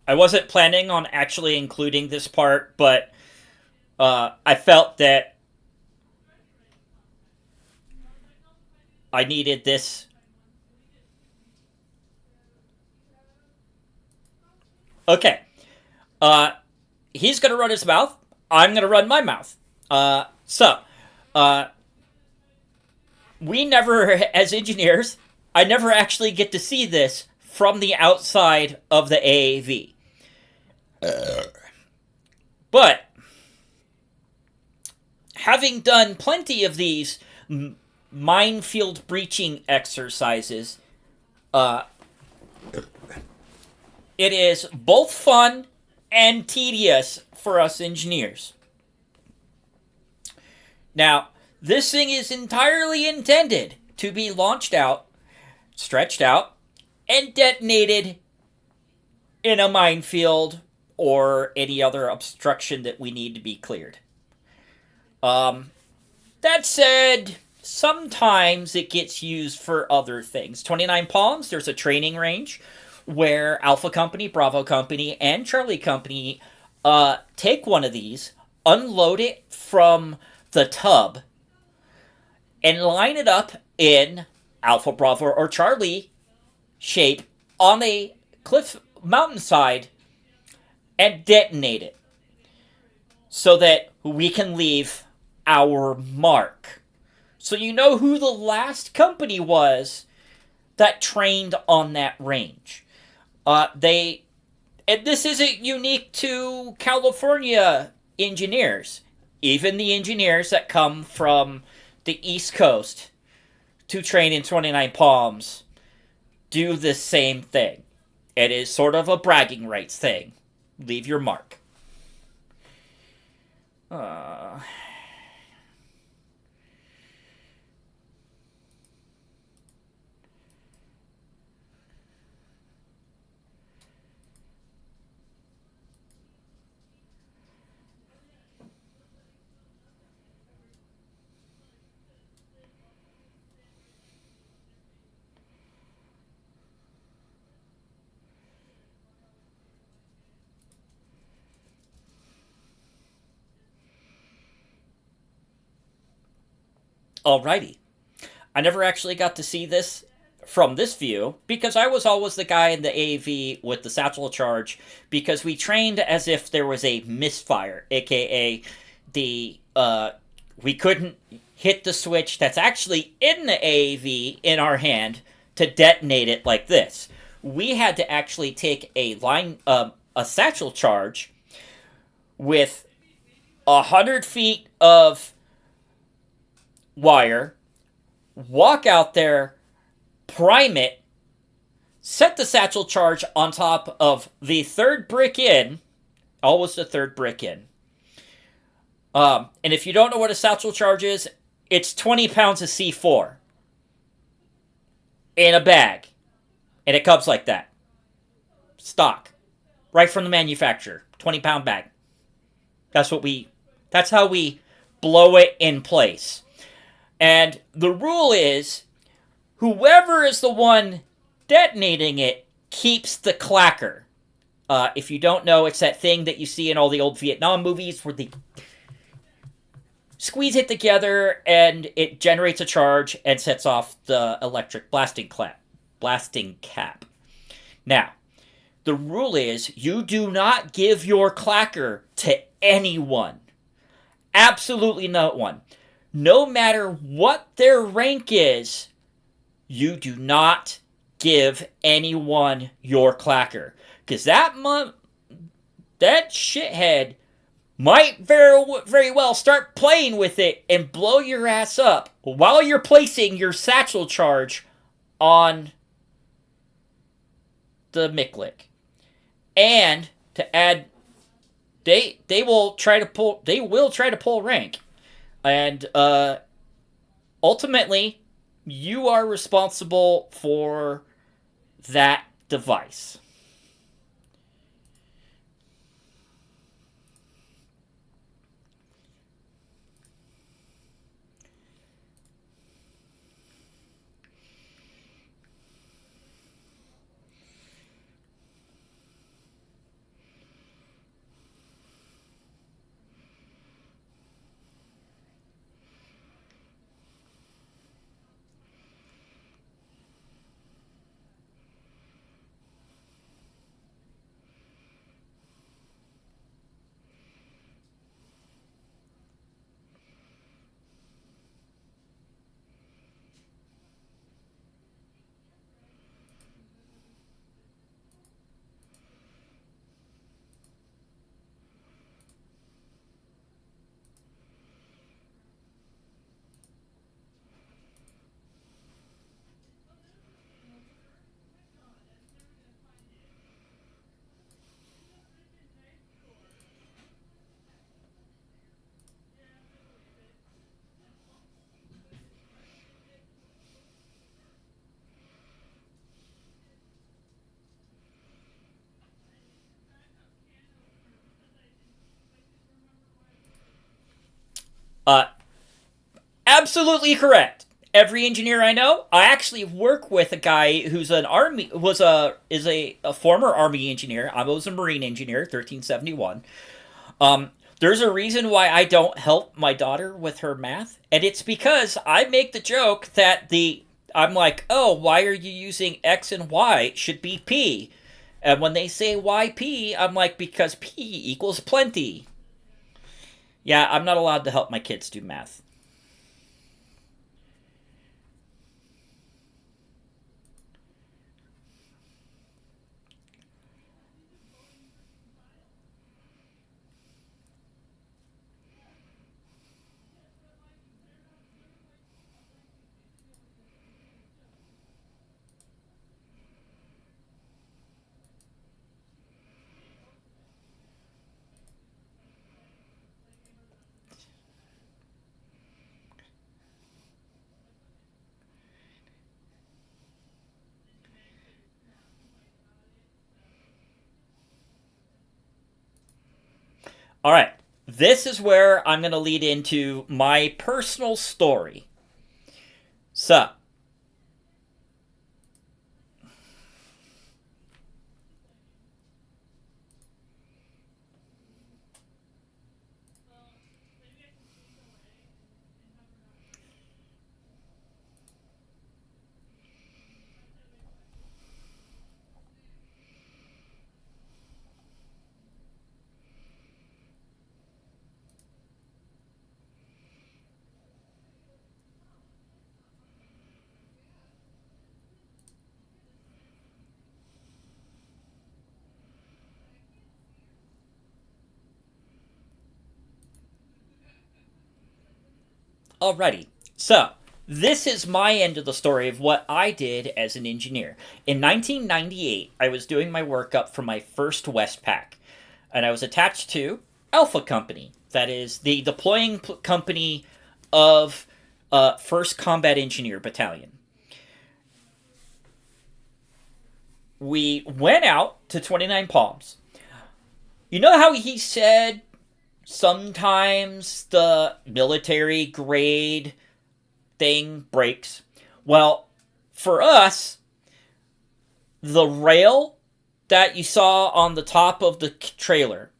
I wasn't planning on actually including this part, but I felt that I needed this. Okay. Uh, he's gonna run his mouth. I'm gonna run my mouth. So, uh, we never, as engineers, I never actually get to see this from the outside of the AAV. But having done plenty of these minefield breaching exercises, uh, it is both fun and tedious for us engineers. Now, this thing is entirely intended to be launched out, stretched out, and detonated in a minefield or any other obstruction that we need to be cleared. Um, that said, sometimes it gets used for other things. 29 Palms, there's a training range where Alpha Company, Bravo Company, and Charlie Company take one of these, unload it from the tub, and line it up in Alpha, Bravo, or Charlie shape on a cliff mountainside and detonate it so that we can leave our mark. So you know who the last company was that trained on that range. They and this isn't unique to California engineers. Even the engineers that come from the East Coast to train in 29 Palms do the same thing. It is sort of a bragging rights thing. Leave your mark. Uh, Alrighty. I never actually got to see this from this view because I was always the guy in the AV with the satchel charge because we trained as if there was a misfire, aka we couldn't hit the switch that's actually in the AAV in our hand to detonate it like this. We had to actually take a satchel charge with 100 feet of wire, walk out there, prime it, set the satchel charge on top of the third brick in, always the third brick in. And if you don't know what a satchel charge is, it's 20 pounds of C4 in a bag. And it comes like that. Stock. Right from the manufacturer. 20-pound bag. That's how we blow it in place. And the rule is whoever is the one detonating it keeps the clacker. If you don't know, it's that thing that you see in all the old Vietnam movies where they squeeze it together and it generates a charge and sets off the electric blasting cap. Now, the rule is you do not give your clacker to anyone. Absolutely no one. No matter what their rank is, you do not give anyone your clacker. Because that shithead might very well start playing with it and blow your ass up while you're placing your satchel charge on the Miklik. And to add, they will try to pull rank. And ultimately, you are responsible for that device. Uh, Absolutely correct. Every engineer I know, I actually work with a guy who's an army was a is a former army engineer. I was a marine engineer, 1371. Um, there's a reason why I don't help my daughter with her math, and it's because I make the joke that the I'm like, oh, why are you using X and Y? It should be P. And when they say why P, I'm like, because P equals plenty. Yeah, I'm not allowed to help my kids do math. All right. This is where I'm going to lead into my personal story. So, alrighty. So, this is my end of the story of what I did as an engineer. In 1998, I was doing my workup for my first Westpac, and I was attached to Alpha Company. That is the deploying company of 1st Combat Engineer Battalion. We went out to 29 Palms. You know how he said sometimes the military grade thing breaks? Well, for us, the rail that you saw on the top of the trailer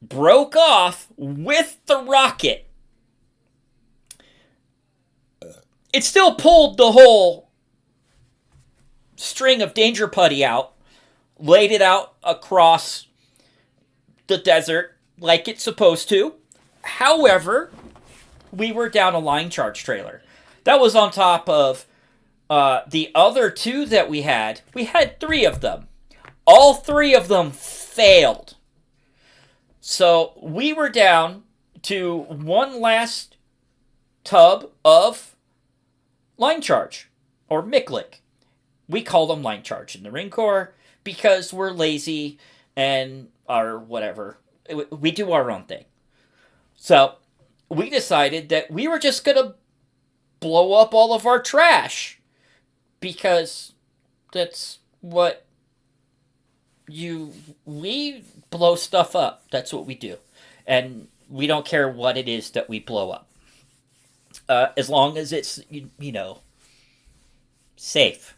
broke off with the rocket. It still pulled the whole string of danger putty out, laid it out across the desert like it's supposed to. However, we were down a line charge trailer. That was on top of the other two that we had. We had three of them. All three of them failed. So we were down to one last tub of line charge, or Miklik. We call them line charge in the Marine Corps because we're lazy and our whatever. We do our own thing. So we decided that we were just going to blow up all of our trash because that's what we blow stuff up. That's what we do. And we don't care what it is that we blow up. As long as it's, safe.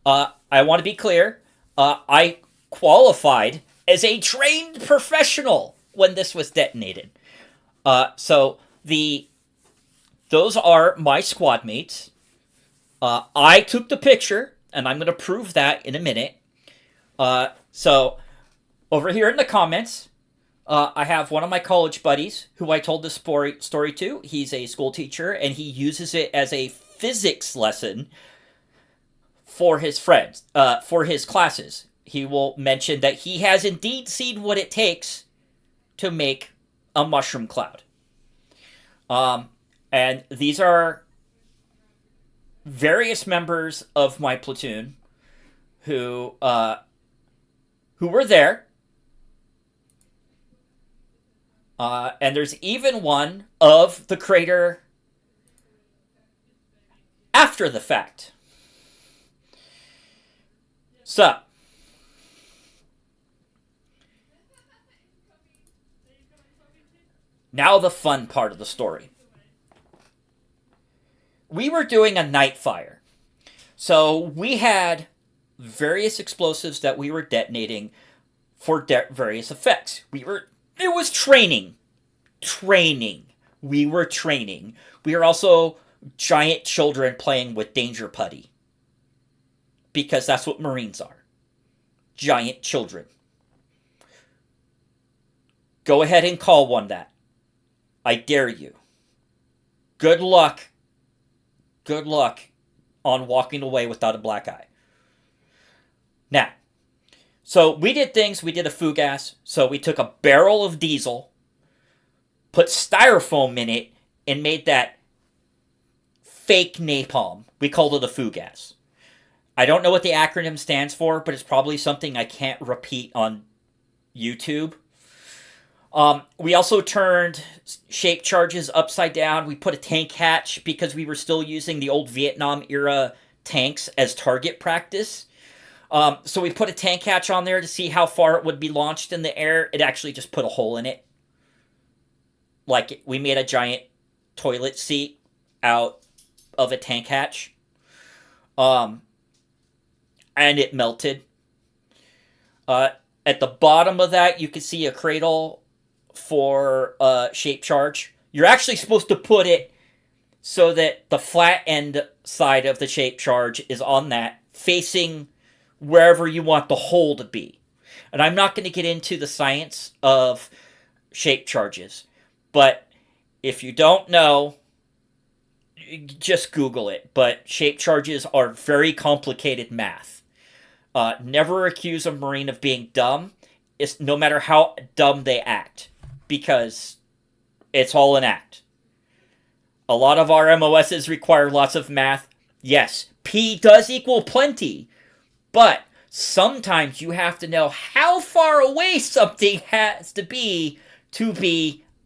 I want to be clear. I qualified as a trained professional when this was detonated. So those are my squad mates. I took the picture, and I'm going to prove that in a minute. So over here in the comments, I have one of my college buddies who I told this story to. He's a school teacher, and he uses it as a physics lesson for his friends, for his classes. He will mention that he has indeed seen what it takes to make a mushroom cloud. And these are various members of my platoon who were there. And there's even one of the crater after the fact. So, Now the fun part of the story. We were doing a night fire. So we had various explosives that we were detonating for various effects. It was training. Training. We were training. We were also giant children playing with danger putty. Because that's what Marines are. Giant children. Go ahead and call one that. I dare you. Good luck. Good luck on walking away without a black eye. Now, so we did things. We did a fugas. So we took a barrel of diesel, put styrofoam in it, and made that fake napalm. We called it a fugas. I don't know what the acronym stands for, but it's probably something I can't repeat on YouTube. We also turned shape charges upside down. We put a tank hatch because we were still using the old Vietnam era tanks as target practice. So we put a tank hatch on there to see how far it would be launched in the air. It actually just put a hole in it. Like, we made a giant toilet seat out of a tank hatch. And it melted. At the bottom of that, you can see a cradle for shape charge. You're actually supposed to put it so that the flat end side of the shape charge is on that, facing wherever you want the hole to be. And I'm not going to get into the science of shape charges, but if you don't know, just Google it. But shape charges are very complicated math. Never accuse a Marine of being dumb, no matter how dumb they act, because it's all an act. A lot of our MOSs require lots of math. Yes, P does equal plenty, but sometimes you have to know how far away something has to be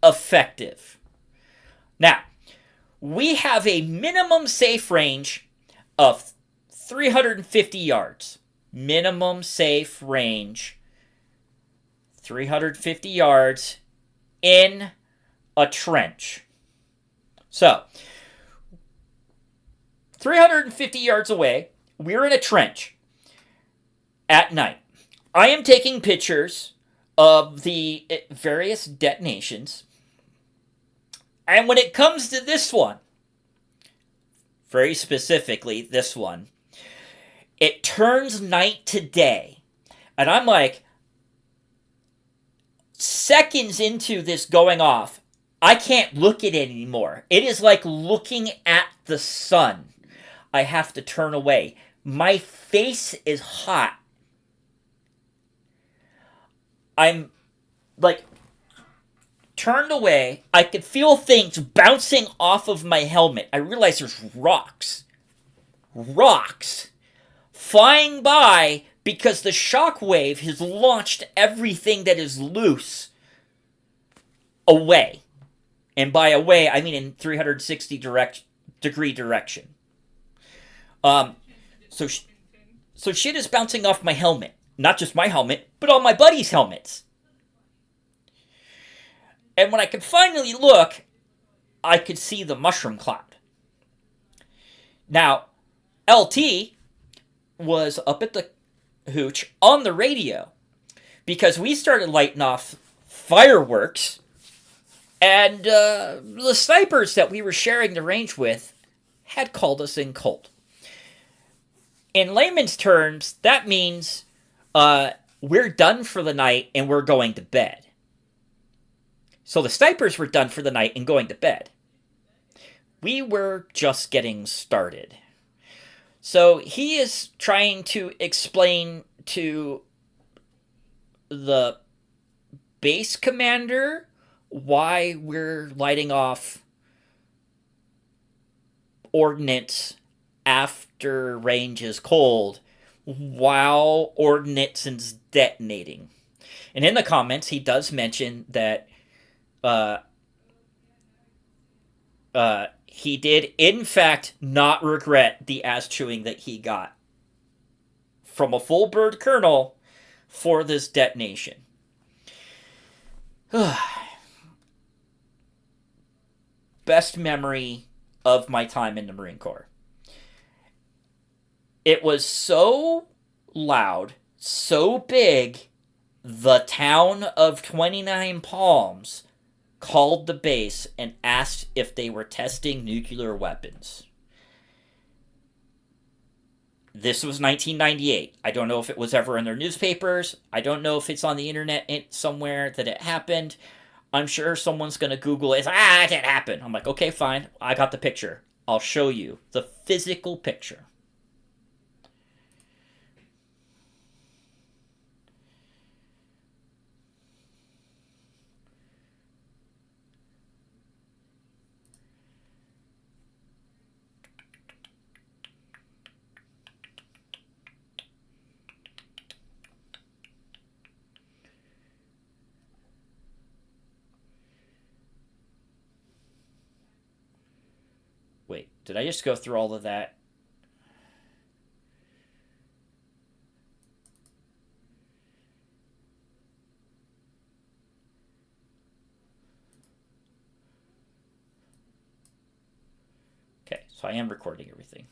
effective. Now, we have a minimum safe range of 350 yards. Minimum safe range, 350 yards in a trench. So, 350 yards away, we're in a trench at night. I am taking pictures of the various detonations. And when it comes to this one, very specifically this one, it turns night to day. And I'm like, seconds into this going off, I can't look at it anymore. It is like looking at the sun. I have to turn away. My face is hot. I'm like turned away. I could feel things bouncing off of my helmet. I realize there's rocks flying by because the shockwave has launched everything that is loose away. And by away, I mean in 360 degree direction. So shit is bouncing off my helmet. Not just my helmet, but all my buddies' helmets. And when I could finally look, I could see the mushroom cloud. Now, LT was up at the hooch on the radio because we started lighting off fireworks, and the snipers that we were sharing the range with had called us in cold. In layman's terms, that means we're done for the night and we're going to bed. So the snipers were done for the night and going to bed. We were just getting started. So he is trying to explain to the base commander why we're lighting off ordnance after range is cold while ordnance is detonating. And in the comments, he does mention that he did, in fact, not regret the ass chewing that he got from a full bird colonel for this detonation. best memory of my time in the Marine Corps. It was so loud, so big, the town of 29 Palms called the base and asked if they were testing nuclear weapons. This was 1998. I don't know if it was ever in their newspapers. I don't know if it's on the internet somewhere that it happened. I'm sure someone's going to Google it. It didn't happen. I'm like, okay, fine. I got the picture. I'll show you the physical picture. Wait, did I just go through all of that? Okay, so I am recording everything.